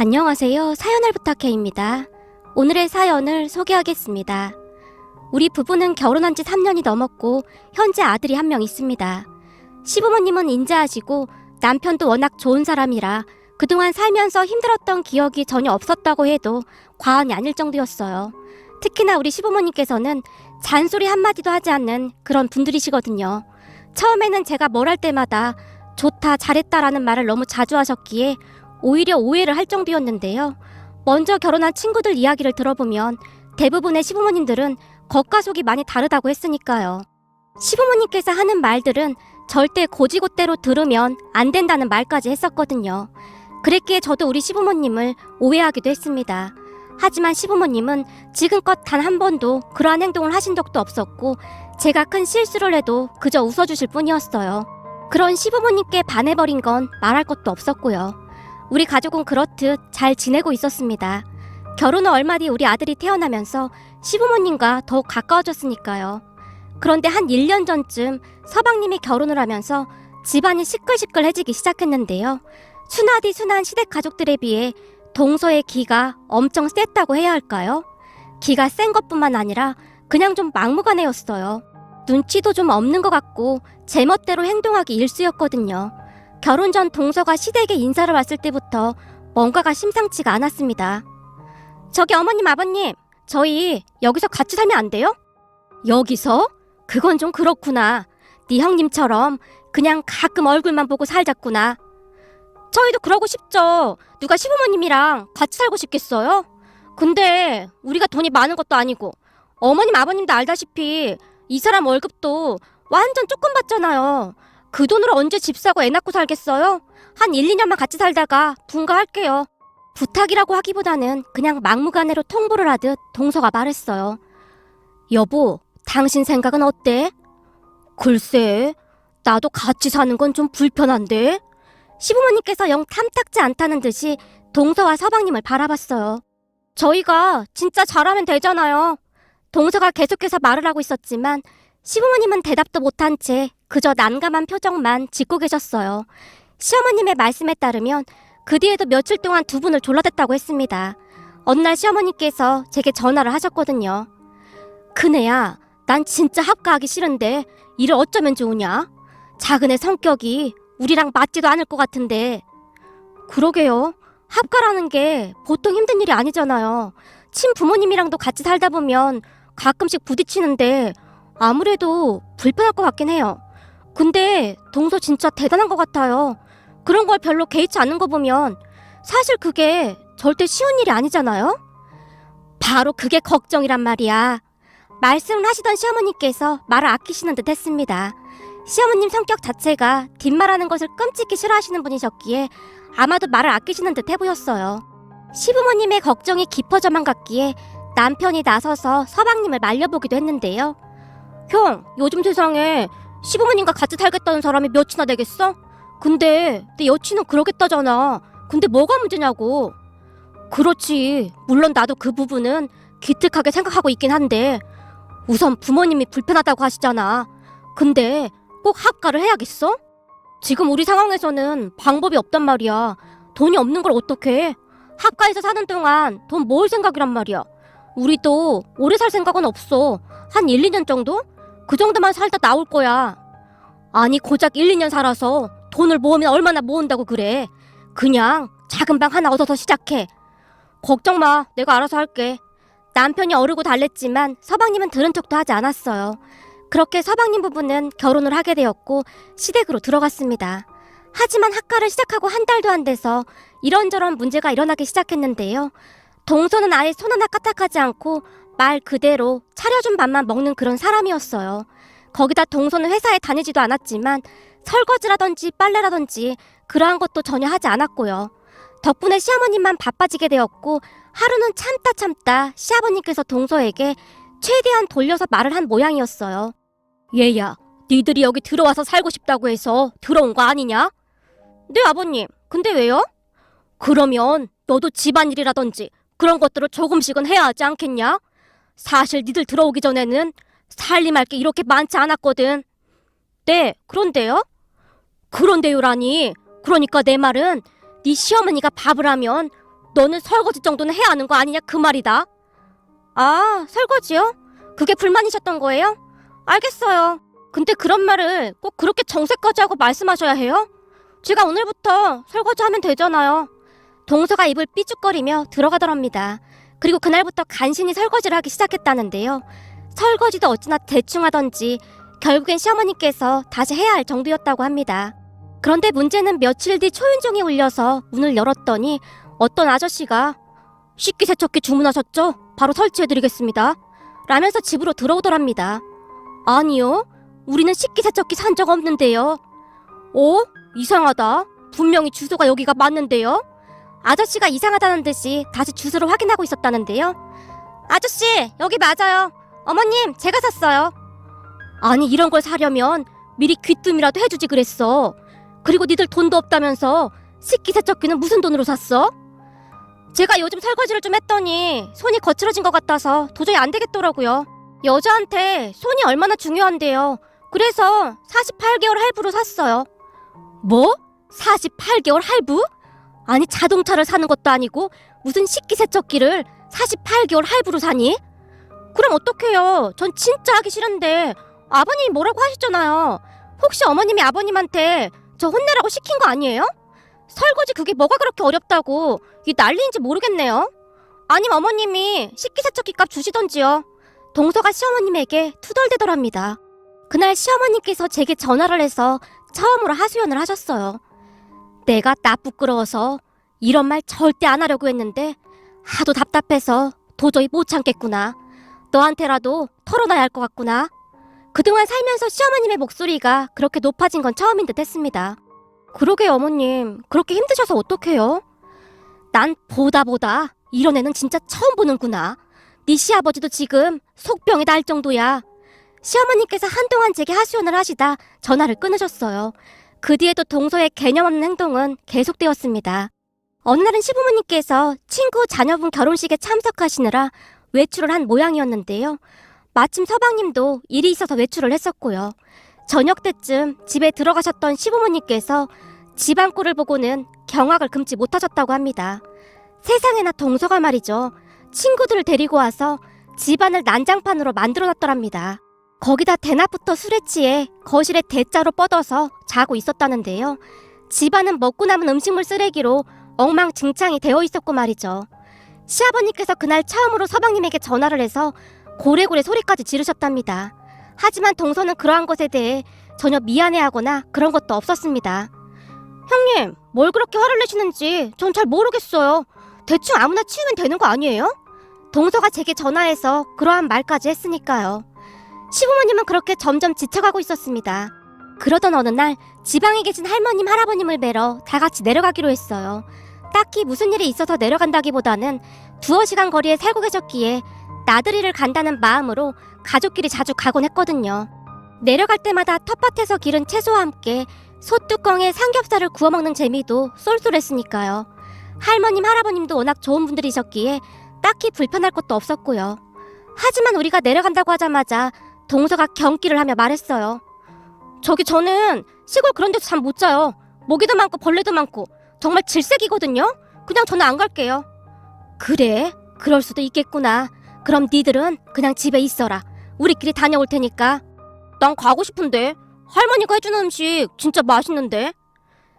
안녕하세요. 사연을 부탁해입니다. 오늘의 사연을 소개하겠습니다. 우리 부부는 결혼한 지 3년이 넘었고 현재 아들이 한 명 있습니다. 시부모님은 인자하시고 남편도 워낙 좋은 사람이라 그동안 살면서 힘들었던 기억이 전혀 없었다고 해도 과언이 아닐 정도였어요. 특히나 우리 시부모님께서는 잔소리 한마디도 하지 않는 그런 분들이시거든요. 처음에는 제가 뭘 할 때마다 좋다, 잘했다라는 말을 너무 자주 하셨기에 오히려 오해를 할 정도였는데요. 먼저 결혼한 친구들 이야기를 들어보면 대부분의 시부모님들은 겉과 속이 많이 다르다고 했으니까요. 시부모님께서 하는 말들은 절대 고지고대로 들으면 안 된다는 말까지 했었거든요. 그랬기에 저도 우리 시부모님을 오해하기도 했습니다. 하지만 시부모님은 지금껏 단 한 번도 그러한 행동을 하신 적도 없었고 제가 큰 실수를 해도 그저 웃어주실 뿐이었어요. 그런 시부모님께 반해버린 건 말할 것도 없었고요. 우리 가족은 그렇듯 잘 지내고 있었습니다. 결혼 후 얼마 뒤 우리 아들이 태어나면서 시부모님과 더욱 가까워졌으니까요. 그런데 한 1년 전쯤 서방님이 결혼을 하면서 집안이 시끌시끌해지기 시작했는데요. 순하디 순한 시댁 가족들에 비해 동서의 기가 엄청 셌다고 해야 할까요? 기가 센 것뿐만 아니라 그냥 좀 막무가내였어요. 눈치도 좀 없는 것 같고 제멋대로 행동하기 일쑤였거든요. 결혼 전 동서가 시댁에 인사를 왔을 때부터 뭔가가 심상치가 않았습니다. 저기 어머님, 아버님, 저희 여기서 같이 살면 안 돼요? 여기서? 그건 좀 그렇구나. 네 형님처럼 그냥 가끔 얼굴만 보고 살자꾸나. 저희도 그러고 싶죠. 누가 시부모님이랑 같이 살고 싶겠어요? 근데 우리가 돈이 많은 것도 아니고 어머님, 아버님도 알다시피 이 사람 월급도 완전 조금 받잖아요. 그 돈으로 언제 집 사고 애 낳고 살겠어요? 한 1, 2년만 같이 살다가 분가할게요. 부탁이라고 하기보다는 그냥 막무가내로 통보를 하듯 동서가 말했어요. 여보, 당신 생각은 어때? 글쎄, 나도 같이 사는 건 좀 불편한데? 시부모님께서 영 탐탁지 않다는 듯이 동서와 서방님을 바라봤어요. 저희가 진짜 잘하면 되잖아요. 동서가 계속해서 말을 하고 있었지만 시부모님은 대답도 못한 채 그저 난감한 표정만 짓고 계셨어요. 시어머님의 말씀에 따르면 그 뒤에도 며칠 동안 두 분을 졸라댔다고 했습니다. 어느 날 시어머님께서 제게 전화를 하셨거든요. 큰애야, 난 진짜 합가하기 싫은데 일을 어쩌면 좋으냐? 작은 애 성격이 우리랑 맞지도 않을 것 같은데. 그러게요. 합가라는 게 보통 힘든 일이 아니잖아요. 친부모님이랑도 같이 살다 보면 가끔씩 부딪히는데 아무래도 불편할 것 같긴 해요. 근데 동서 진짜 대단한 것 같아요. 그런 걸 별로 개의치 않는 거 보면 사실 그게 절대 쉬운 일이 아니잖아요. 바로 그게 걱정이란 말이야. 말씀을 하시던 시어머니께서 말을 아끼시는 듯 했습니다. 시어머님 성격 자체가 뒷말하는 것을 끔찍히 싫어하시는 분이셨기에 아마도 말을 아끼시는 듯 해보였어요. 시부모님의 걱정이 깊어져만 갔기에 남편이 나서서 서방님을 말려보기도 했는데요. 형, 요즘 세상에 시부모님과 같이 살겠다는 사람이 몇이나 되겠어? 근데 내 여친은 그러겠다잖아. 근데 뭐가 문제냐고. 그렇지. 물론 나도 그 부분은 기특하게 생각하고 있긴 한데 우선 부모님이 불편하다고 하시잖아. 근데 꼭 합가를 해야겠어? 지금 우리 상황에서는 방법이 없단 말이야. 돈이 없는 걸 어떡해. 합가에서 사는 동안 돈 모을 생각이란 말이야. 우리도 오래 살 생각은 없어. 한 1, 2년 정도? 그 정도만 살다 나올 거야. 아니 고작 1, 2년 살아서 돈을 모으면 얼마나 모은다고 그래. 그냥 작은 방 하나 얻어서 시작해. 걱정 마. 내가 알아서 할게. 남편이 어르고 달랬지만 서방님은 들은 척도 하지 않았어요. 그렇게 서방님 부부는 결혼을 하게 되었고 시댁으로 들어갔습니다. 하지만 학가를 시작하고 한 달도 안 돼서 이런저런 문제가 일어나기 시작했는데요. 동서는 아예 손 하나 까딱하지 않고 말 그대로 차려준 밥만 먹는 그런 사람이었어요. 거기다 동서는 회사에 다니지도 않았지만 설거지라든지 빨래라든지 그러한 것도 전혀 하지 않았고요. 덕분에 시어머님만 바빠지게 되었고 하루는 참다 시아버님께서 동서에게 최대한 돌려서 말을 한 모양이었어요. 얘야, 니들이 여기 들어와서 살고 싶다고 해서 들어온 거 아니냐? 네 아버님, 근데 왜요? 그러면 너도 집안일이라든지 그런 것들을 조금씩은 해야 하지 않겠냐? 사실 니들 들어오기 전에는 살림할 게 이렇게 많지 않았거든. 네, 그런데요? 그런데요라니. 그러니까 내 말은 네 시어머니가 밥을 하면 너는 설거지 정도는 해야 하는 거 아니냐 그 말이다. 아, 설거지요? 그게 불만이셨던 거예요? 알겠어요. 근데 그런 말을 꼭 그렇게 정색까지 하고 말씀하셔야 해요? 제가 오늘부터 설거지 하면 되잖아요. 동서가 입을 삐죽거리며 들어가더랍니다. 그리고 그날부터 간신히 설거지를 하기 시작했다는데요. 설거지도 어찌나 대충 하던지 결국엔 시어머니께서 다시 해야 할 정도였다고 합니다. 그런데 문제는 며칠 뒤 초인종이 울려서 문을 열었더니 어떤 아저씨가 식기세척기 주문하셨죠? 바로 설치해드리겠습니다. 라면서 집으로 들어오더랍니다. 아니요, 우리는 식기세척기 산 적 없는데요. 어? 이상하다. 분명히 주소가 여기가 맞는데요. 아저씨가 이상하다는 듯이 다시 주소를 확인하고 있었다는데요. 아저씨, 여기 맞아요. 어머님, 제가 샀어요. 아니, 이런 걸 사려면 미리 귀뜸이라도 해주지 그랬어. 그리고 니들 돈도 없다면서 식기세척기는 무슨 돈으로 샀어? 제가 요즘 설거지를 좀 했더니 손이 거칠어진 것 같아서 도저히 안 되겠더라고요. 여자한테 손이 얼마나 중요한데요. 그래서 48개월 할부로 샀어요. 뭐? 48개월 할부? 아니, 자동차를 사는 것도 아니고 무슨 식기세척기를 48개월 할부로 사니? 그럼 어떡해요? 전 진짜 하기 싫은데 아버님이 뭐라고 하셨잖아요. 혹시 어머님이 아버님한테 저 혼내라고 시킨 거 아니에요? 설거지 그게 뭐가 그렇게 어렵다고 이 난리인지 모르겠네요. 아님 어머님이 식기세척기 값 주시던지요. 동서가 시어머님에게 투덜대더랍니다. 그날 시어머님께서 제게 전화를 해서 처음으로 하소연을 하셨어요. 내가 나 부끄러워서 이런 말 절대 안 하려고 했는데 하도 답답해서 도저히 못 참겠구나. 너한테라도 털어놔야 할 것 같구나. 그동안 살면서 시어머님의 목소리가 그렇게 높아진 건 처음인 듯 했습니다. 그러게 어머님, 그렇게 힘드셔서 어떡해요? 난 보다 이런 애는 진짜 처음 보는구나. 네 시아버지도 지금 속병이 날 정도야. 시어머님께서 한동안 제게 하소연을 하시다 전화를 끊으셨어요. 그 뒤에도 동서의 개념 없는 행동은 계속되었습니다. 어느 날은 시부모님께서 친구 자녀분 결혼식에 참석하시느라 외출을 한 모양이었는데요. 마침 서방님도 일이 있어서 외출을 했었고요. 저녁 때쯤 집에 들어가셨던 시부모님께서 집안 꼴을 보고는 경악을 금치 못하셨다고 합니다. 세상에나 동서가 말이죠. 친구들을 데리고 와서 집안을 난장판으로 만들어놨더랍니다. 거기다 대낮부터 술에 취해 거실에 대자로 뻗어서 자고 있었다는데요. 집안은 먹고 남은 음식물 쓰레기로 엉망진창이 되어 있었고 말이죠. 시아버님께서 그날 처음으로 서방님에게 전화를 해서 고래고래 소리까지 지르셨답니다. 하지만 동서는 그러한 것에 대해 전혀 미안해하거나 그런 것도 없었습니다. 형님, 뭘 그렇게 화를 내시는지 전 잘 모르겠어요. 대충 아무나 치우면 되는 거 아니에요? 동서가 제게 전화해서 그러한 말까지 했으니까요. 시부모님은 그렇게 점점 지쳐가고 있었습니다. 그러던 어느 날 지방에 계신 할머님, 할아버님을 뵈러 다 같이 내려가기로 했어요. 딱히 무슨 일이 있어서 내려간다기보다는 두어 시간 거리에 살고 계셨기에 나들이를 간다는 마음으로 가족끼리 자주 가곤 했거든요. 내려갈 때마다 텃밭에서 기른 채소와 함께 솥뚜껑에 삼겹살을 구워 먹는 재미도 쏠쏠했으니까요. 할머님, 할아버님도 워낙 좋은 분들이셨기에 딱히 불편할 것도 없었고요. 하지만 우리가 내려간다고 하자마자 동서가 경기를 하며 말했어요. 저기 저는 시골 그런 데서 잠 못 자요. 모기도 많고 벌레도 많고 정말 질색이거든요. 그냥 저는 안 갈게요. 그래? 그럴 수도 있겠구나. 그럼 니들은 그냥 집에 있어라. 우리끼리 다녀올 테니까. 난 가고 싶은데. 할머니가 해주는 음식 진짜 맛있는데.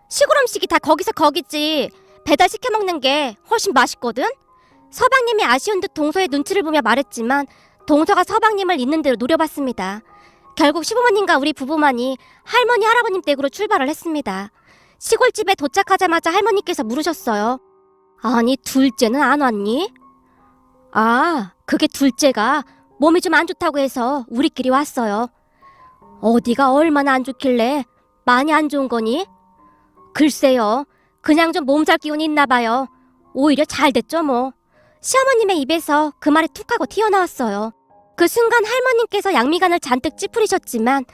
시골 음식이 다 거기서 거기지. 배달시켜 먹는 게 훨씬 맛있거든. 서방님이 아쉬운 듯 동서의 눈치를 보며 말했지만 동서가 서방님을 있는 대로 노려봤습니다. 결국 시부모님과 우리 부부만이 할머니, 할아버님 댁으로 출발을 했습니다. 시골집에 도착하자마자 할머니께서 물으셨어요. 아니, 둘째는 안 왔니? 아, 그게 둘째가 몸이 좀 안 좋다고 해서 우리끼리 왔어요. 어디가 얼마나 안 좋길래 많이 안 좋은 거니? 글쎄요, 그냥 좀 몸살 기운이 있나 봐요. 오히려 잘 됐죠 뭐. 시어머님의 입에서 그 말이 툭 하고 튀어나왔어요. 그 순간 할머님께서 양미간을 잔뜩 찌푸리셨지만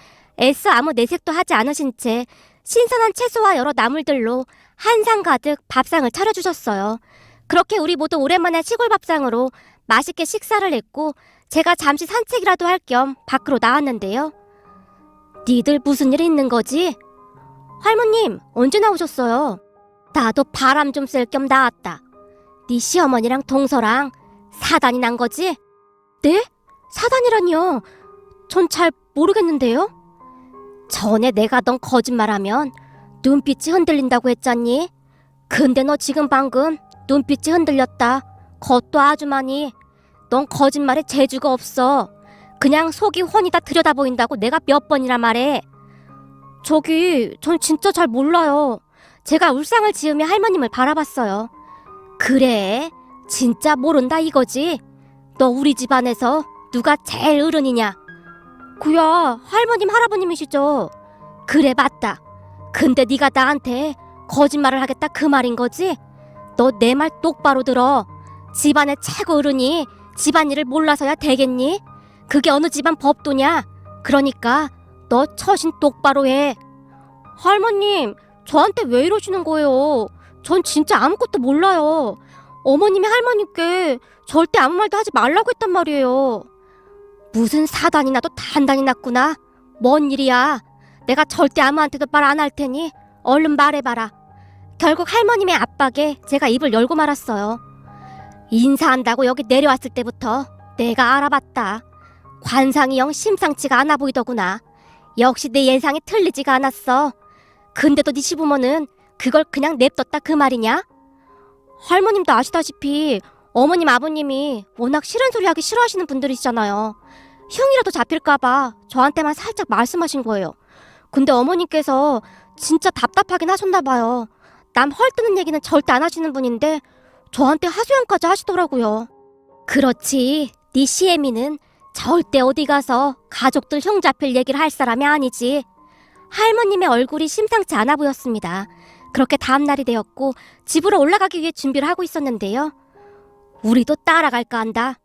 애써 아무 내색도 하지 않으신 채 신선한 채소와 여러 나물들로 한상 가득 밥상을 차려주셨어요. 그렇게 우리 모두 오랜만에 시골 밥상으로 맛있게 식사를 했고 제가 잠시 산책이라도 할 겸 밖으로 나왔는데요. 니들 무슨 일 있는 거지? 할머님, 언제 나오셨어요? 나도 바람 좀 쐴 겸 나왔다. 네 시어머니랑 동서랑 사단이 난 거지? 네? 사단이라니요? 전 잘 모르겠는데요? 전에 내가 넌 거짓말하면 눈빛이 흔들린다고 했잖니? 근데 너 지금 방금 눈빛이 흔들렸다. 것도 아주 많이. 넌 거짓말에 재주가 없어. 그냥 속이 훤히다 들여다보인다고 내가 몇 번이나 말해. 전 진짜 잘 몰라요. 제가 울상을 지으며 할머님을 바라봤어요. 그래? 진짜 모른다 이거지? 너 우리 집안에서 누가 제일 어른이냐? 그야 할머님 할아버님이시죠. 그래 맞다. 근데 네가 나한테 거짓말을 하겠다 그 말인 거지? 너 내 말 똑바로 들어. 집안의 최고 어른이 집안일을 몰라서야 되겠니? 그게 어느 집안 법도냐? 그러니까 너 처신 똑바로 해. 할머님, 저한테 왜 이러시는 거예요? 전 진짜 아무것도 몰라요. 어머님이 할머님께 절대 아무 말도 하지 말라고 했단 말이에요. 무슨 사단이 나도 단단히 났구나. 뭔 일이야? 내가 절대 아무한테도 말 안 할 테니 얼른 말해봐라. 결국 할머님의 압박에 제가 입을 열고 말았어요. 인사한다고 여기 내려왔을 때부터 내가 알아봤다. 관상이 영 심상치가 않아 보이더구나. 역시 내 예상이 틀리지가 않았어. 근데도 네 시부모는 그걸 그냥 냅뒀다 그 말이냐? 할머님도 아시다시피 어머님 아버님이 워낙 싫은 소리 하기 싫어하시는 분들이시잖아요. 흉이라도 잡힐까봐 저한테만 살짝 말씀하신 거예요. 근데 어머님께서 진짜 답답하긴 하셨나봐요. 남 헐뜯는 얘기는 절대 안 하시는 분인데 저한테 하소연까지 하시더라고요. 그렇지, 네 시애미는 절대 어디 가서 가족들 흉 잡힐 얘기를 할 사람이 아니지. 할머님의 얼굴이 심상치 않아 보였습니다. 그렇게 다음날이 되었고 집으로 올라가기 위해 준비를 하고 있었는데요. 우리도 따라갈까 한다.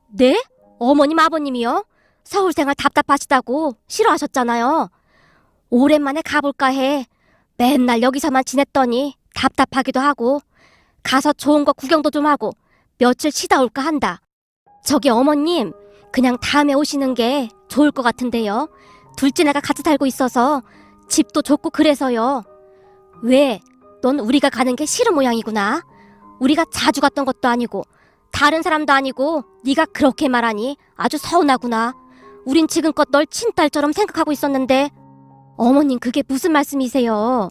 네? 어머님 아버님이요? 서울 생활 답답하시다고 싫어하셨잖아요. 오랜만에 가볼까 해. 맨날 여기서만 지냈더니 답답하기도 하고 가서 좋은 거 구경도 좀 하고 며칠 쉬다 올까 한다. 저기 어머님, 그냥 다음에 오시는 게 좋을 것 같은데요. 둘째네가 같이 살고 있어서 집도 좋고 그래서요. 왜? 넌 우리가 가는 게 싫은 모양이구나. 우리가 자주 갔던 것도 아니고 다른 사람도 아니고 네가 그렇게 말하니 아주 서운하구나. 우린 지금껏 널 친딸처럼 생각하고 있었는데. 어머님 그게 무슨 말씀이세요?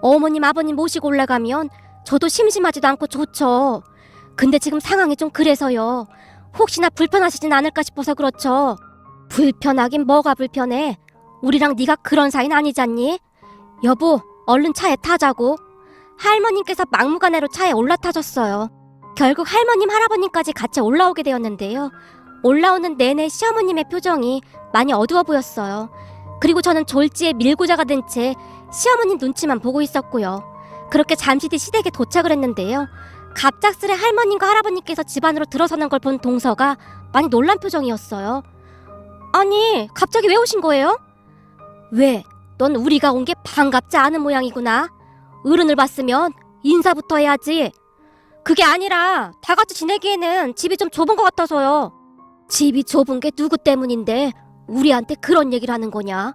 어머님 아버님 모시고 올라가면 저도 심심하지도 않고 좋죠. 근데 지금 상황이 좀 그래서요. 혹시나 불편하시진 않을까 싶어서 그렇죠. 불편하긴 뭐가 불편해. 우리랑 네가 그런 사이는 아니잖니? 여보, 얼른 차에 타자고. 할머님께서 막무가내로 차에 올라타셨어요. 결국 할머님 할아버님까지 같이 올라오게 되었는데요. 올라오는 내내 시어머님의 표정이 많이 어두워 보였어요. 그리고 저는 졸지에 밀고자가 된 채 시어머님 눈치만 보고 있었고요. 그렇게 잠시 뒤 시댁에 도착을 했는데요. 갑작스레 할머님과 할아버님께서 집 안으로 들어서는 걸 본 동서가 많이 놀란 표정이었어요. 아니, 갑자기 왜 오신 거예요? 왜? 넌 우리가 온 게 반갑지 않은 모양이구나. 어른을 봤으면 인사부터 해야지. 그게 아니라 다 같이 지내기에는 집이 좀 좁은 것 같아서요. 집이 좁은 게 누구 때문인데 우리한테 그런 얘기를 하는 거냐?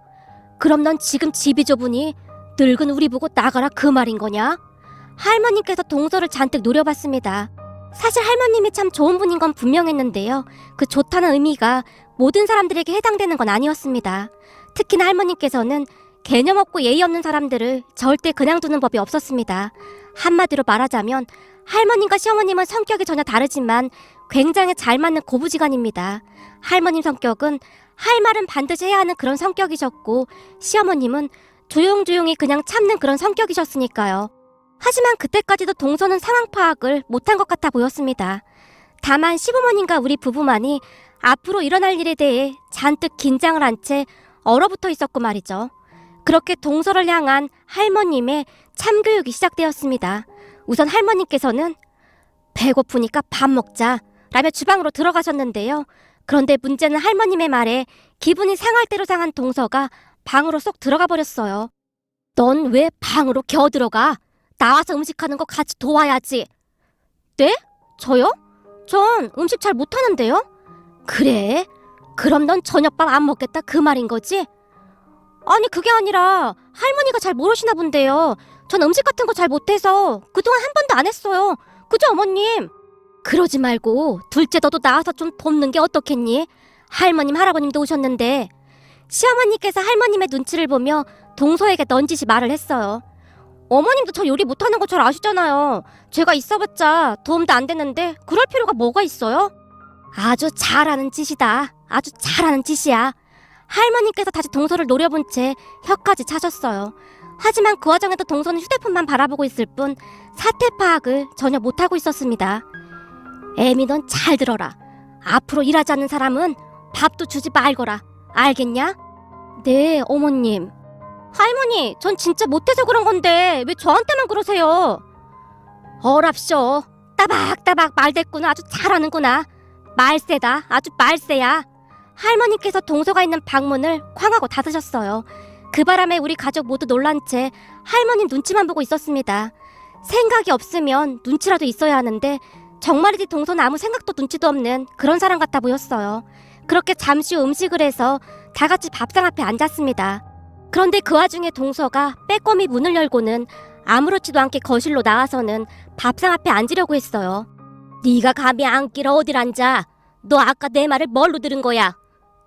그럼 넌 지금 집이 좁으니 늙은 우리 보고 나가라 그 말인 거냐? 할머님께서 동서를 잔뜩 노려봤습니다. 사실 할머님이 참 좋은 분인 건 분명했는데요. 그 좋다는 의미가 모든 사람들에게 해당되는 건 아니었습니다. 특히나 할머님께서는 개념 없고 예의 없는 사람들을 절대 그냥 두는 법이 없었습니다. 한마디로 말하자면 할머님과 시어머님은 성격이 전혀 다르지만 굉장히 잘 맞는 고부지간입니다. 할머님 성격은 할 말은 반드시 해야 하는 그런 성격이셨고 시어머님은 조용조용히 그냥 참는 그런 성격이셨으니까요. 하지만 그때까지도 동서는 상황 파악을 못한 것 같아 보였습니다. 다만 시부모님과 우리 부부만이 앞으로 일어날 일에 대해 잔뜩 긴장을 한 채 얼어붙어 있었고 말이죠. 그렇게 동서를 향한 할머님의 참교육이 시작되었습니다. 우선 할머님께서는 배고프니까 밥 먹자 라며 주방으로 들어가셨는데요. 그런데 문제는 할머님의 말에 기분이 상할 대로 상한 동서가 방으로 쏙 들어가 버렸어요. 넌 왜 방으로 겨 들어가? 나와서 음식하는 거 같이 도와야지. 네? 저요? 전 음식 잘 못하는데요? 그래? 그럼 넌 저녁밥 안 먹겠다 그 말인 거지? 아니 그게 아니라 할머니가 잘 모르시나 본데요. 전 음식 같은 거 잘 못해서 그동안 한 번도 안 했어요. 그죠, 어머님? 그러지 말고 둘째 너도 나와서 좀 돕는 게 어떻겠니? 할머님, 할아버님도 오셨는데. 시어머니께서 할머님의 눈치를 보며 동서에게 넌지시 말을 했어요. 어머님도 저 요리 못하는 거 잘 아시잖아요. 제가 있어봤자 도움도 안 됐는데 그럴 필요가 뭐가 있어요? 아주 잘하는 짓이다. 아주 잘하는 짓이야. 할머님께서 다시 동서를 노려본 채 혀까지 차셨어요. 하지만 그 와중에도 동서는 휴대폰만 바라보고 있을 뿐 사태 파악을 전혀 못하고 있었습니다. 애미, 넌 잘 들어라. 앞으로 일하지 않는 사람은 밥도 주지 말거라. 알겠냐? 네, 어머님. 할머니, 전 진짜 못해서 그런 건데 왜 저한테만 그러세요? 어랍쇼. 따박따박 말대꾸는 아주 잘하는구나. 말세다. 아주 말세야. 할머니께서 동서가 있는 방문을 쾅하고 닫으셨어요. 그 바람에 우리 가족 모두 놀란 채 할머니 눈치만 보고 있었습니다. 생각이 없으면 눈치라도 있어야 하는데 정말이지 동서는 아무 생각도 눈치도 없는 그런 사람 같아 보였어요. 그렇게 잠시 후 음식을 해서 다 같이 밥상 앞에 앉았습니다. 그런데 그 와중에 동서가 빼꼼히 문을 열고는 아무렇지도 않게 거실로 나와서는 밥상 앞에 앉으려고 했어요. 네가 감히 앉기를 어딜 앉아? 너 아까 내 말을 뭘로 들은 거야?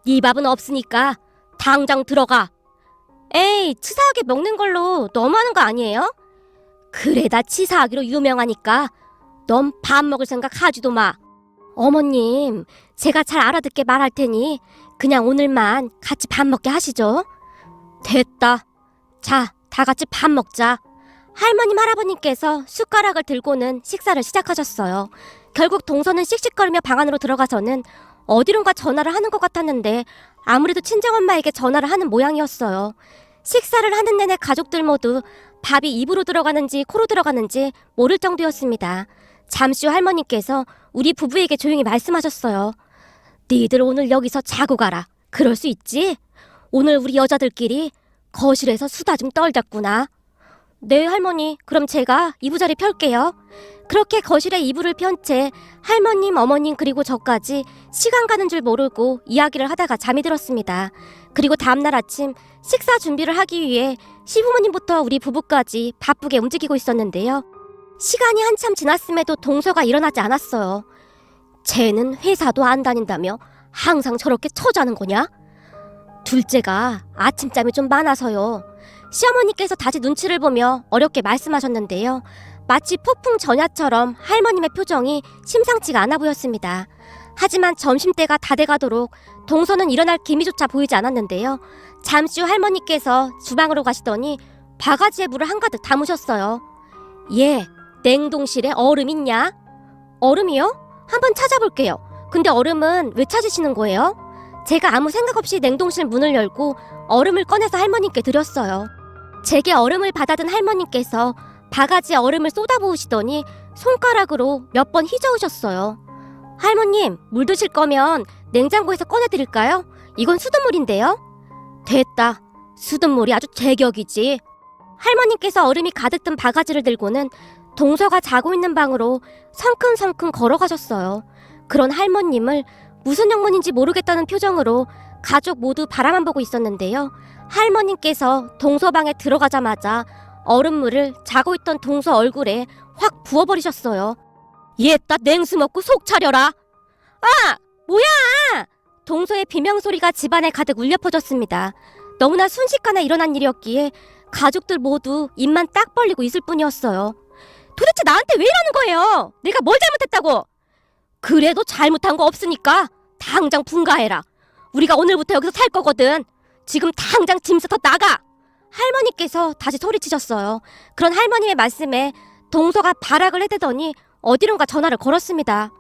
네 밥은 없으니까 당장 들어가. 에이, 치사하게 먹는 걸로 너무하는 거 아니에요? 그래, 다 치사하기로 유명하니까 넌 밥 먹을 생각 하지도 마. 어머님, 제가 잘 알아듣게 말할 테니 그냥 오늘만 같이 밥 먹게 하시죠. 됐다. 자, 다 같이 밥 먹자. 할머님, 할아버님께서 숟가락을 들고는 식사를 시작하셨어요. 결국 동서는 씩씩거리며 방 안으로 들어가서는 어디론가 전화를 하는 것 같았는데 아무래도 친정엄마에게 전화를 하는 모양이었어요. 식사를 하는 내내 가족들 모두 밥이 입으로 들어가는지 코로 들어가는지 모를 정도였습니다. 잠시 후 할머니께서 우리 부부에게 조용히 말씀하셨어요. 니들 오늘 여기서 자고 가라. 그럴 수 있지? 오늘 우리 여자들끼리 거실에서 수다 좀 떨자꾸나. 네, 할머니. 그럼 제가 이부자리 펼게요. 그렇게 거실에 이불을 편 채 할머님, 어머님 그리고 저까지 시간 가는 줄 모르고 이야기를 하다가 잠이 들었습니다. 그리고 다음날 아침 식사 준비를 하기 위해 시부모님부터 우리 부부까지 바쁘게 움직이고 있었는데요. 시간이 한참 지났음에도 동서가 일어나지 않았어요. 쟤는 회사도 안 다닌다며 항상 저렇게 처자는 거냐? 둘째가 아침잠이 좀 많아서요. 시어머니께서 다시 눈치를 보며 어렵게 말씀하셨는데요. 마치 폭풍 전야처럼 할머님의 표정이 심상치가 않아 보였습니다. 하지만 점심때가 다 돼가도록 동서는 일어날 기미조차 보이지 않았는데요. 잠시 후 할머니께서 주방으로 가시더니 바가지에 물을 한가득 담으셨어요. 예, 냉동실에 얼음 있냐? 얼음이요? 한번 찾아볼게요. 근데 얼음은 왜 찾으시는 거예요? 제가 아무 생각 없이 냉동실 문을 열고 얼음을 꺼내서 할머님께 드렸어요. 제게 얼음을 받아든 할머님께서 바가지에 얼음을 쏟아부으시더니 손가락으로 몇 번 휘저으셨어요. 할머님, 물 드실 거면 냉장고에서 꺼내드릴까요? 이건 수돗물인데요. 됐다. 수돗물이 아주 제격이지. 할머님께서 얼음이 가득 든 바가지를 들고는 동서가 자고 있는 방으로 성큼성큼 걸어가셨어요. 그런 할머님을 무슨 영문인지 모르겠다는 표정으로 가족 모두 바라만 보고 있었는데요. 할머님께서 동서방에 들어가자마자 얼음물을 자고 있던 동서 얼굴에 확 부어버리셨어요. 얘따 냉수 먹고 속 차려라. 아! 뭐야! 동서의 비명소리가 집안에 가득 울려 퍼졌습니다. 너무나 순식간에 일어난 일이었기에 가족들 모두 입만 딱 벌리고 있을 뿐이었어요. 도대체 나한테 왜 이러는 거예요? 내가 뭘 잘못했다고? 그래도 잘못한 거 없으니까 당장 분가해라. 우리가 오늘부터 여기서 살 거거든. 지금 당장 짐 싸서 나가! 할머니께서 다시 소리치셨어요. 그런 할머님의 말씀에 동서가 발악을 해대더니 어디론가 전화를 걸었습니다.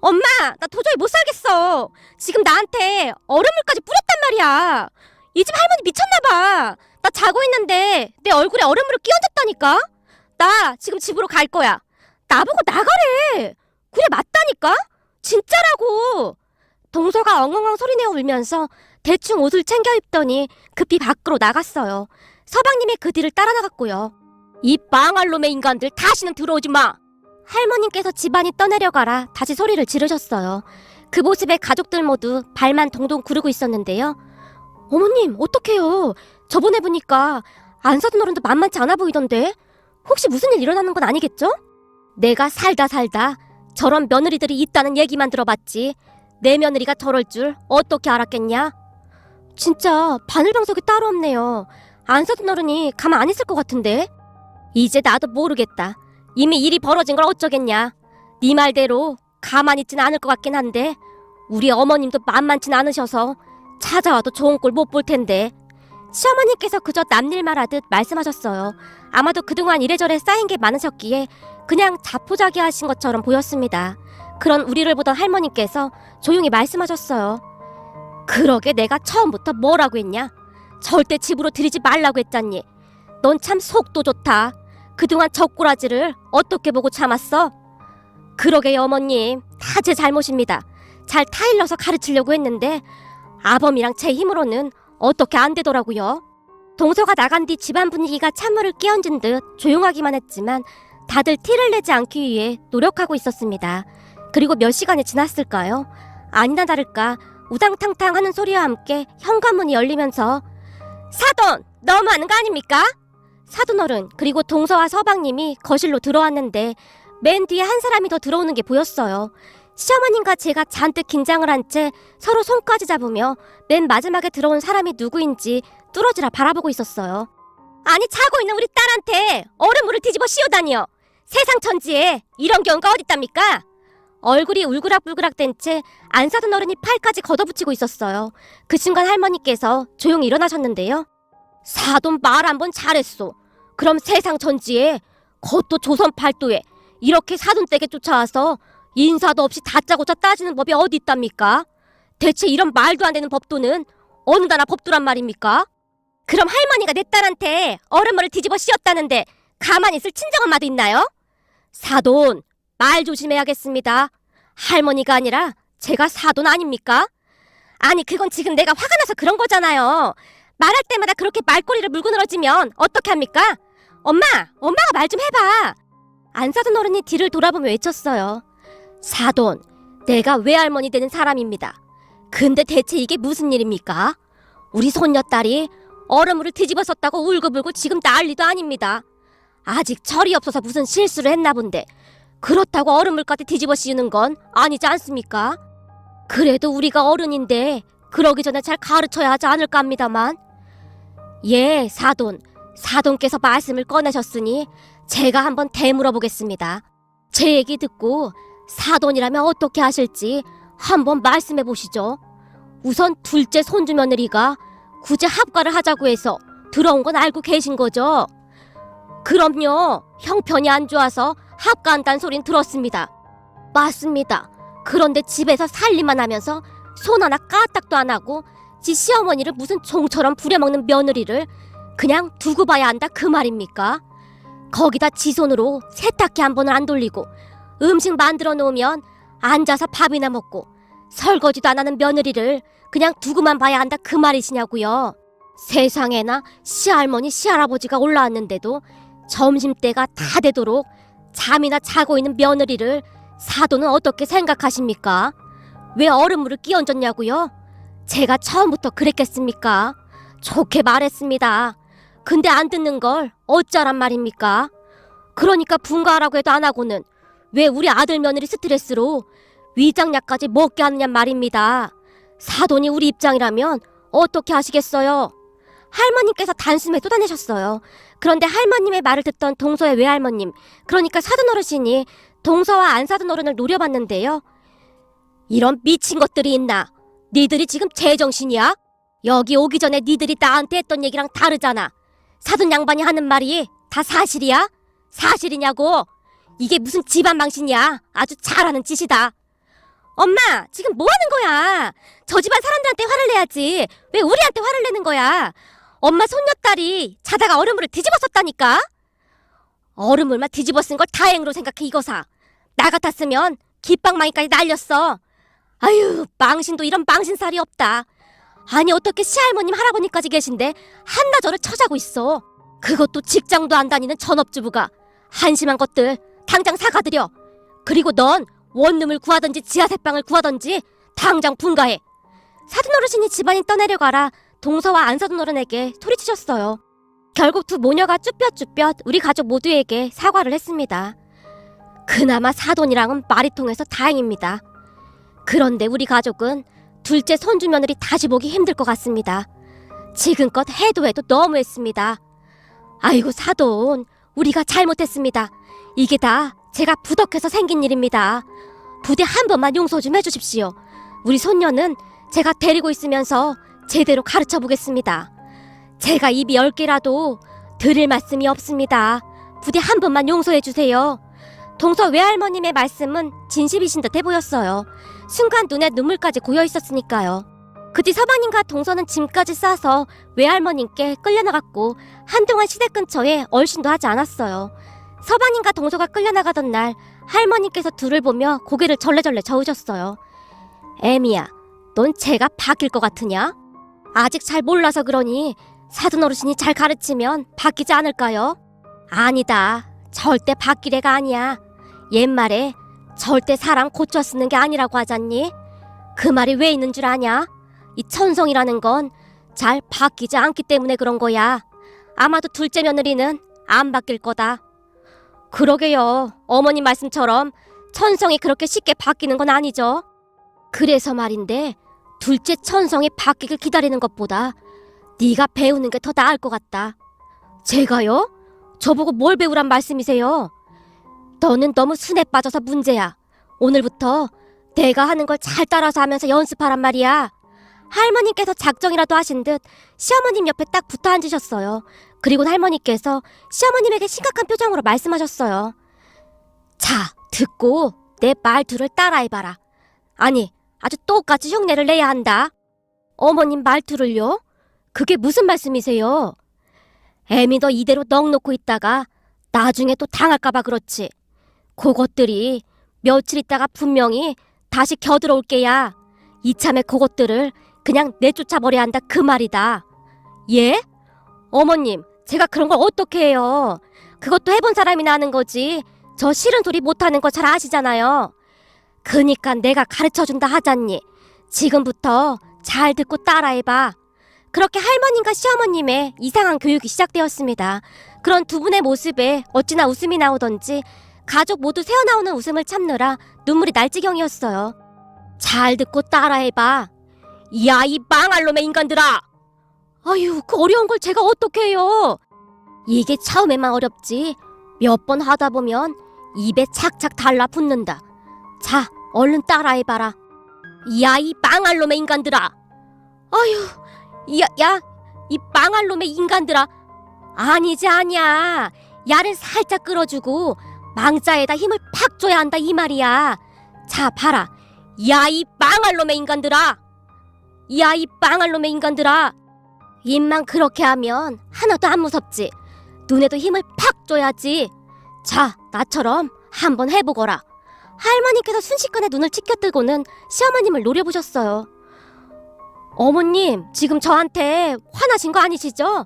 엄마, 나 도저히 못 살겠어. 지금 나한테 얼음물까지 뿌렸단 말이야. 이 집 할머니 미쳤나봐. 나 자고 있는데 내 얼굴에 얼음물을 끼얹었다니까. 나 지금 집으로 갈 거야. 나보고 나가래. 그래, 맞다니까. 진짜라고. 동서가 엉엉엉 소리내어 울면서 대충 옷을 챙겨 입더니 급히 밖으로 나갔어요. 서방님의 그 뒤를 따라 나갔고요. 이 망할 놈의 인간들, 다시는 들어오지 마. 할머님께서 집안이 떠내려가라 다시 소리를 지르셨어요. 그 모습에 가족들 모두 발만 동동 구르고 있었는데요. 어머님, 어떡해요? 저번에 보니까 안 사둔 어른도 만만치 않아 보이던데. 혹시 무슨 일 일어나는 건 아니겠죠? 내가 살다 저런 며느리들이 있다는 얘기만 들어봤지 내 며느리가 저럴 줄 어떻게 알았겠냐? 진짜 바늘방석이 따로 없네요. 안 사둔 어른이 가만 안 있을 것 같은데? 이제 나도 모르겠다. 이미 일이 벌어진 걸 어쩌겠냐. 네 말대로 가만히 있진 않을 것 같긴 한데 우리 어머님도 만만치 않으셔서 찾아와도 좋은 꼴 못 볼 텐데. 시어머니께서 그저 남일 말하듯 말씀하셨어요. 아마도 그동안 이래저래 쌓인 게 많으셨기에 그냥 자포자기하신 것처럼 보였습니다. 그런 우리를 보던 할머니께서 조용히 말씀하셨어요. 그러게 내가 처음부터 뭐라고 했냐? 절대 집으로 들이지 말라고 했잖니. 넌 참 속도 좋다. 그동안 젖꼬라지를 어떻게 보고 참았어? 그러게요 어머님, 다 제 잘못입니다. 잘 타일러서 가르치려고 했는데 아범이랑 제 힘으로는 어떻게 안 되더라고요. 동서가 나간 뒤 집안 분위기가 찬물을 끼얹은 듯 조용하기만 했지만 다들 티를 내지 않기 위해 노력하고 있었습니다. 그리고 몇 시간이 지났을까요? 아니나 다를까 우당탕탕 하는 소리와 함께 현관문이 열리면서 사돈! 너무하는 거 아닙니까? 사돈어른 그리고 동서와 서방님이 거실로 들어왔는데 맨 뒤에 한 사람이 더 들어오는 게 보였어요. 시어머님과 제가 잔뜩 긴장을 한 채 서로 손까지 잡으며 맨 마지막에 들어온 사람이 누구인지 뚫어지라 바라보고 있었어요. 아니 자고 있는 우리 딸한테 얼음물을 뒤집어 씌우다니요. 세상 천지에 이런 경우가 어딨답니까? 얼굴이 울그락불그락 된 채 안 사던 어른이 팔까지 걷어붙이고 있었어요. 그 순간 할머니께서 조용히 일어나셨는데요. 사돈 말 한 번 잘했소. 그럼 세상 천지에 그것도 조선 팔도에 이렇게 사돈댁에 쫓아와서 인사도 없이 다짜고짜 따지는 법이 어디 있답니까? 대체 이런 말도 안 되는 법도는 어느 나라 법도란 말입니까? 그럼 할머니가 내 딸한테 얼음물을 뒤집어 씌웠다는데 가만히 있을 친정엄마도 있나요? 사돈, 말 조심해야겠습니다. 할머니가 아니라 제가 사돈 아닙니까? 아니 그건 지금 내가 화가 나서 그런 거잖아요. 말할 때마다 그렇게 말꼬리를 물고 늘어지면 어떻게 합니까? 엄마가 말 좀 해봐. 안 사돈 어른이 뒤를 돌아보며 외쳤어요. 사돈, 내가 외할머니 되는 사람입니다. 근데 대체 이게 무슨 일입니까? 우리 손녀딸이 얼음물을 뒤집어 썼다고 울고불고 지금 난리도 아닙니다. 아직 철이 없어서 무슨 실수를 했나 본데 그렇다고 얼음물까지 뒤집어 씌우는 건 아니지 않습니까? 그래도 우리가 어른인데 그러기 전에 잘 가르쳐야 하지 않을까 합니다만. 예, 사돈께서 말씀을 꺼내셨으니 제가 한번 되물어 보겠습니다. 제 얘기 듣고 사돈이라면 어떻게 하실지 한번 말씀해 보시죠. 우선 둘째 손주 며느리가 굳이 합가를 하자고 해서 들어온 건 알고 계신 거죠? 그럼요. 형편이 안 좋아서 합가한다는 소린 들었습니다. 맞습니다. 그런데 집에서 살림만 하면서 손 하나 까딱도 안 하고 지 시어머니를 무슨 종처럼 부려먹는 며느리를 그냥 두고 봐야 한다 그 말입니까? 거기다 지 손으로 세탁기 한 번을 안 돌리고 음식 만들어 놓으면 앉아서 밥이나 먹고 설거지도 안 하는 며느리를 그냥 두고만 봐야 한다 그 말이시냐고요. 세상에나 시할머니 시할아버지가 올라왔는데도 점심때가 다 되도록 잠이나 자고 있는 며느리를 사돈은 어떻게 생각하십니까? 왜 얼음물을 끼얹었냐고요? 제가 처음부터 그랬겠습니까? 좋게 말했습니다. 근데 안 듣는 걸 어쩌란 말입니까? 그러니까 분가하라고 해도 안 하고는 왜 우리 아들 며느리 스트레스로 위장약까지 먹게 하느냐 말입니다. 사돈이 우리 입장이라면 어떻게 하시겠어요? 할머님께서 단숨에 쏟아내셨어요. 그런데 할머님의 말을 듣던 동서의 외할머님, 그러니까 사돈 어르신이 동서와 안 사돈 어른을 노려봤는데요. 이런 미친 것들이 있나? 니들이 지금 제정신이야? 여기 오기 전에 니들이 나한테 했던 얘기랑 다르잖아. 사돈 양반이 하는 말이 다 사실이야? 사실이냐고? 이게 무슨 집안 망신이야? 아주 잘하는 짓이다. 엄마, 지금 뭐 하는 거야? 저 집안 사람들한테 화를 내야지. 왜 우리한테 화를 내는 거야? 엄마 손녀딸이 자다가 얼음물을 뒤집어 썼다니까? 얼음물만 뒤집어 쓴 걸 다행으로 생각해 이거사. 나 같았으면 깃방망이까지 날렸어. 아유, 망신도 이런 망신살이 없다. 아니 어떻게 시할머님 할아버님까지 계신데 한나절을 쳐자고 있어. 그것도 직장도 안 다니는 전업주부가. 한심한 것들 당장 사과드려. 그리고 넌 원룸을 구하던지 지하세방을 구하던지 당장 분가해. 사돈 어르신이 집안이 떠내려가라 동서와 안사돈 어른에게 소리치셨어요. 결국 두 모녀가 쭈뼛쭈뼛 우리 가족 모두에게 사과를 했습니다. 그나마 사돈이랑은 말이 통해서 다행입니다. 그런데 우리 가족은 둘째 손주 며느리 다시 보기 힘들 것 같습니다. 지금껏 해도 너무했습니다. 아이고 사돈, 우리가 잘못했습니다. 이게 다 제가 부덕해서 생긴 일입니다. 부디 한 번만 용서 좀 해주십시오. 우리 손녀는 제가 데리고 있으면서 제대로 가르쳐 보겠습니다. 제가 입이 10개라도 드릴 말씀이 없습니다. 부디 한 번만 용서해 주세요. 동서 외할머님의 말씀은 진심이신 듯해 보였어요. 순간 눈에 눈물까지 고여 있었으니까요. 그 뒤 서방님과 동서는 짐까지 싸서 외할머님께 끌려나갔고 한동안 시댁 근처에 얼씬도 하지 않았어요. 서방님과 동서가 끌려나가던 날 할머니께서 둘을 보며 고개를 절레절레 저으셨어요. 애미야, 넌 제가 바뀔 것 같으냐? 아직 잘 몰라서 그러니 사돈 어르신이 잘 가르치면 바뀌지 않을까요? 아니다. 절대 바뀔 애가 아니야. 옛말에 절대 사람 고쳐 쓰는 게 아니라고 하잖니? 그 말이 왜 있는 줄 아냐? 이 천성이라는 건 잘 바뀌지 않기 때문에 그런 거야. 아마도 둘째 며느리는 안 바뀔 거다. 그러게요. 어머님 말씀처럼 천성이 그렇게 쉽게 바뀌는 건 아니죠. 그래서 말인데 둘째 천성이 바뀌길 기다리는 것보다 네가 배우는 게 더 나을 것 같다. 제가요? 저보고 뭘 배우란 말씀이세요? 너는 너무 순에 빠져서 문제야. 오늘부터 내가 하는 걸 잘 따라서 하면서 연습하란 말이야. 할머니께서 작정이라도 하신 듯 시어머님 옆에 딱 붙어 앉으셨어요. 그리고 할머니께서 시어머님에게 심각한 표정으로 말씀하셨어요. 자, 듣고 내 말투를 따라해봐라. 아니, 아주 똑같이 흉내를 내야 한다. 어머님 말투를요? 그게 무슨 말씀이세요? 애미 너 이대로 넋 놓고 있다가 나중에 또 당할까봐 그렇지. 그것들이 며칠 있다가 분명히 다시 겨들어올 게야. 이참에 그것들을 그냥 내쫓아버려야 한다 그 말이다. 예? 어머님, 제가 그런 걸 어떻게 해요? 그것도 해본 사람이나 하는 거지. 저 싫은 소리 못하는 거 잘 아시잖아요. 그니까 내가 가르쳐준다 하잖니. 지금부터 잘 듣고 따라해봐. 그렇게 할머님과 시어머님의 이상한 교육이 시작되었습니다. 그런 두 분의 모습에 어찌나 웃음이 나오던지 가족 모두 새어나오는 웃음을 참느라 눈물이 날 지경이었어요. 잘 듣고 따라해봐. 야, 이 망할 놈의 인간들아! 아유, 그 어려운 걸 제가 어떻게 해요? 이게 처음에만 어렵지 몇 번 하다 보면 입에 착착 달라붙는다. 자, 얼른 따라해봐라. 야, 이 망할 놈의 인간들아! 아유, 야, 이 망할 놈의 인간들아! 아니지, 아니야. 야를 살짝 끌어주고 망자에다 힘을 팍 줘야 한다 이 말이야. 자, 봐라. 야, 이 망할 놈의 인간들아! 야, 이 망할 놈의 인간들아! 입만 그렇게 하면 하나도 안 무섭지. 눈에도 힘을 팍 줘야지. 자, 나처럼 한번 해보거라. 할머니께서 순식간에 눈을 치켜뜨고는 시어머님을 노려보셨어요. 어머님, 지금 저한테 화나신 거 아니시죠?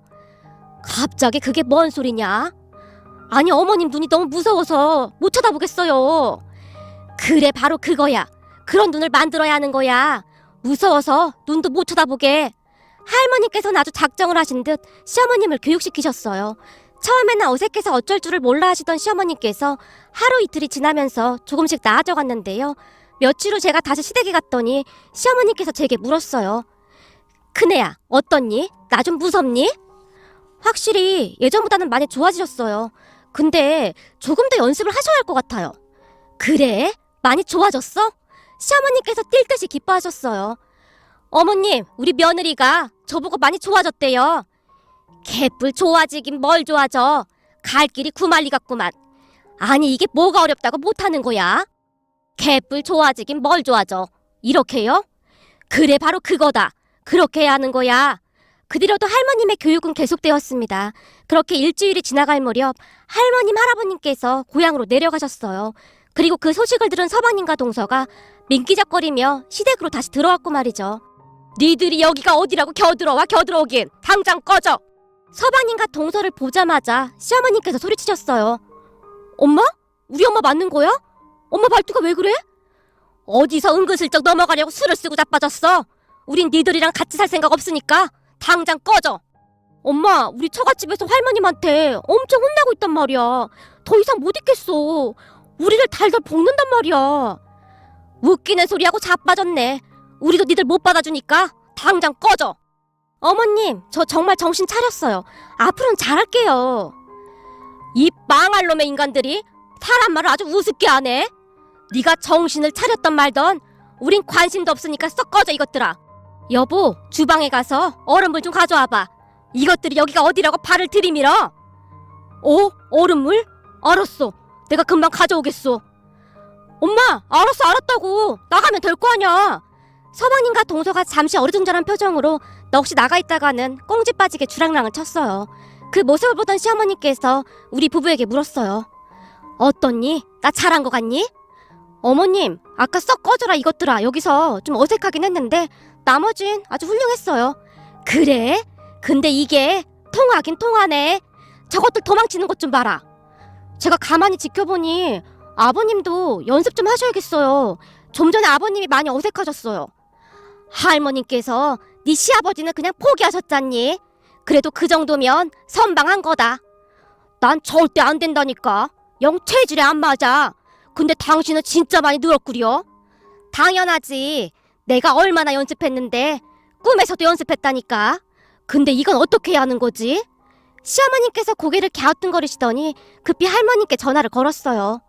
갑자기 그게 뭔 소리냐? 아니, 어머님 눈이 너무 무서워서 못 쳐다보겠어요. 그래, 바로 그거야. 그런 눈을 만들어야 하는 거야. 무서워서 눈도 못 쳐다보게. 할머니께서는 아주 작정을 하신 듯 시어머님을 교육시키셨어요. 처음에는 어색해서 어쩔 줄을 몰라 하시던 시어머니께서 하루 이틀이 지나면서 조금씩 나아져갔는데요. 며칠 후 제가 다시 시댁에 갔더니 시어머니께서 제게 물었어요. 큰애야, 어떻니? 나 좀 무섭니? 확실히 예전보다는 많이 좋아지셨어요. 근데 조금 더 연습을 하셔야 할 것 같아요. 그래? 많이 좋아졌어? 시어머니께서 뛸 듯이 기뻐하셨어요. 어머님, 우리 며느리가 저보고 많이 좋아졌대요. 개뿔 좋아지긴 뭘 좋아져. 갈 길이 구만리 같구만. 아니, 이게 뭐가 어렵다고 못하는 거야? 개뿔 좋아지긴 뭘 좋아져. 이렇게요? 그래, 바로 그거다. 그렇게 해야 하는 거야. 그 뒤로도 할머님의 교육은 계속되었습니다. 그렇게 일주일이 지나갈 무렵 할머님, 할아버님께서 고향으로 내려가셨어요. 그리고 그 소식을 들은 서방님과 동서가 민기적거리며 시댁으로 다시 들어왔고 말이죠. 니들이 여기가 어디라고 겨들어오긴. 당장 꺼져. 서방님과 동서를 보자마자 시어머님께서 소리치셨어요. 엄마? 우리 엄마 맞는 거야? 엄마 말투가 왜 그래? 어디서 은근슬쩍 넘어가려고 술을 쓰고 자빠졌어. 우린 니들이랑 같이 살 생각 없으니까 당장 꺼져. 엄마, 우리 처갓집에서 할머님한테 엄청 혼나고 있단 말이야. 더 이상 못 있겠어. 우리를 달달 볶는단 말이야. 웃기는 소리하고 자빠졌네. 우리도 니들 못 받아주니까 당장 꺼져. 어머님, 저 정말 정신 차렸어요. 앞으로는 잘할게요. 이 망할 놈의 인간들이 사람 말을 아주 우습게 하네. 네가 정신을 차렸던 말던 우린 관심도 없으니까 썩 꺼져 이것들아. 여보, 주방에 가서 얼음물 좀 가져와봐. 이것들이 여기가 어디라고 발을 들이밀어. 얼음물? 알았어. 내가 금방 가져오겠소. 엄마, 알았다고. 나가면 될 거 아냐. 서방님과 동서가 잠시 어리둥절한 표정으로 넋이 나가 있다가는 꽁지 빠지게 주랑랑을 쳤어요. 그 모습을 보던 시어머니께서 우리 부부에게 물었어요. 어떻니? 나 잘한 거 같니? 어머님, 아까 썩 꺼져라 이것들아. 여기서 좀 어색하긴 했는데 나머진 아주 훌륭했어요. 그래? 근데 이게 통하긴 통하네. 저것들 도망치는 것 좀 봐라. 제가 가만히 지켜보니 아버님도 연습 좀 하셔야겠어요. 좀 전에 아버님이 많이 어색하셨어요. 할머님께서 네 시아버지는 그냥 포기하셨잖니. 그래도 그 정도면 선방한 거다. 난 절대 안 된다니까. 영 체질에 안 맞아. 근데 당신은 진짜 많이 늘었구려. 당연하지. 내가 얼마나 연습했는데. 꿈에서도 연습했다니까. 근데 이건 어떻게 해야 하는 거지? 시어머님께서 고개를 갸우뚱거리시더니 급히 할머님께 전화를 걸었어요.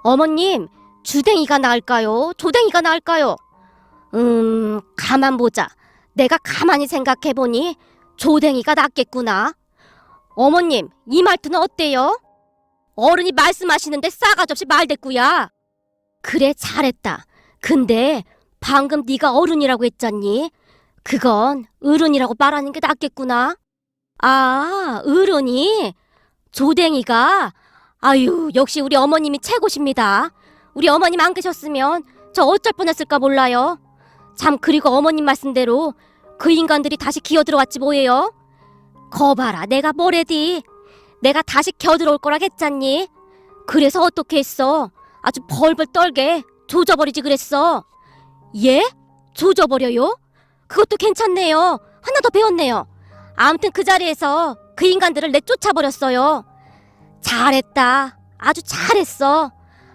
어머님, 주댕이가 나을까요? 조댕이가 나을까요? 가만 보자. 내가 가만히 생각해보니 조댕이가 낫겠구나. 어머님, 이 말투는 어때요? 어른이 말씀하시는데 싸가지 없이 말대꾸야. 그래, 잘했다. 근데 방금 네가 어른이라고 했잖니? 그건 어른이라고 말하는 게 낫겠구나. 아, 어른이? 조댕이가? 아유, 역시 우리 어머님이 최고십니다. 우리 어머님 안 계셨으면 저 어쩔 뻔했을까 몰라요. 참, 그리고 어머님 말씀대로 그 인간들이 다시 기어들어왔지 뭐예요? 거봐라, 내가 뭐래디. 내가 다시 기어들어올 거라 했잖니. 그래서 어떻게 했어? 아주 벌벌 떨게 조져버리지 그랬어. 예? 조져버려요? 그것도 괜찮네요. 하나 더 배웠네요. 아무튼 그 자리에서 그 인간들을 내쫓아버렸어요. 잘했다. 아주 잘했어.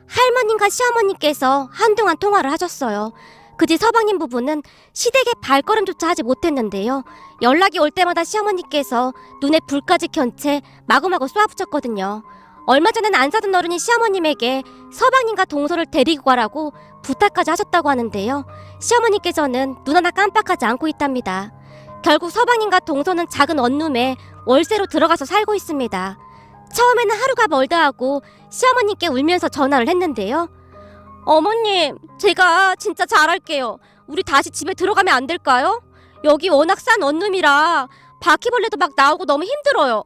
할머님과 시어머님께서 한동안 통화를 하셨어요. 그 뒤 서방님 부부는 시댁에 발걸음조차 하지 못했는데요. 연락이 올 때마다 시어머니께서 눈에 불까지 켠 채 마구마구 쏘아붙였거든요. 얼마 전엔 안 사던 어른이 시어머님에게 서방님과 동서를 데리고 가라고 부탁까지 하셨다고 하는데요. 시어머니께서는 눈 하나 깜빡하지 않고 있답니다. 결국 서방님과 동서는 작은 원룸에 월세로 들어가서 살고 있습니다. 처음에는 하루가 멀다 하고 시어머님께 울면서 전화를 했는데요. 어머님, 제가 진짜 잘할게요. 우리 다시 집에 들어가면 안 될까요? 여기 워낙 싼 원룸이라 바퀴벌레도 막 나오고 너무 힘들어요.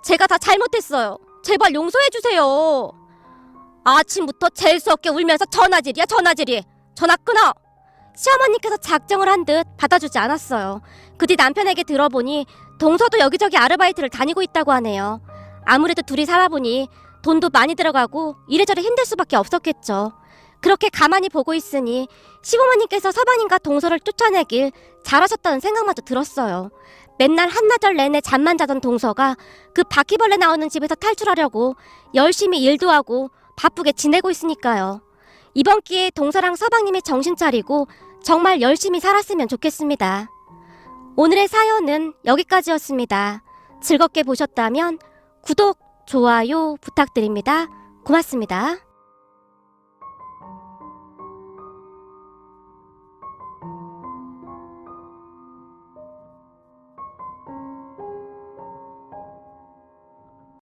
제가 다 잘못했어요. 제발 용서해주세요. 아침부터 재수 없게 울면서 전화질이야, 전화질이. 전화 끊어. 시어머니께서 작정을 한 듯 받아주지 않았어요. 그 뒤 남편에게 들어보니 동서도 여기저기 아르바이트를 다니고 있다고 하네요. 아무래도 둘이 살아보니 돈도 많이 들어가고 이래저래 힘들 수밖에 없었겠죠. 그렇게 가만히 보고 있으니 시부모님께서 서방님과 동서를 쫓아내길 잘하셨다는 생각마저 들었어요. 맨날 한나절 내내 잠만 자던 동서가 그 바퀴벌레 나오는 집에서 탈출하려고 열심히 일도 하고 바쁘게 지내고 있으니까요. 이번 기회에 동서랑 서방님이 정신 차리고 정말 열심히 살았으면 좋겠습니다. 오늘의 사연은 여기까지였습니다. 즐겁게 보셨다면 구독, 좋아요 부탁드립니다. 고맙습니다.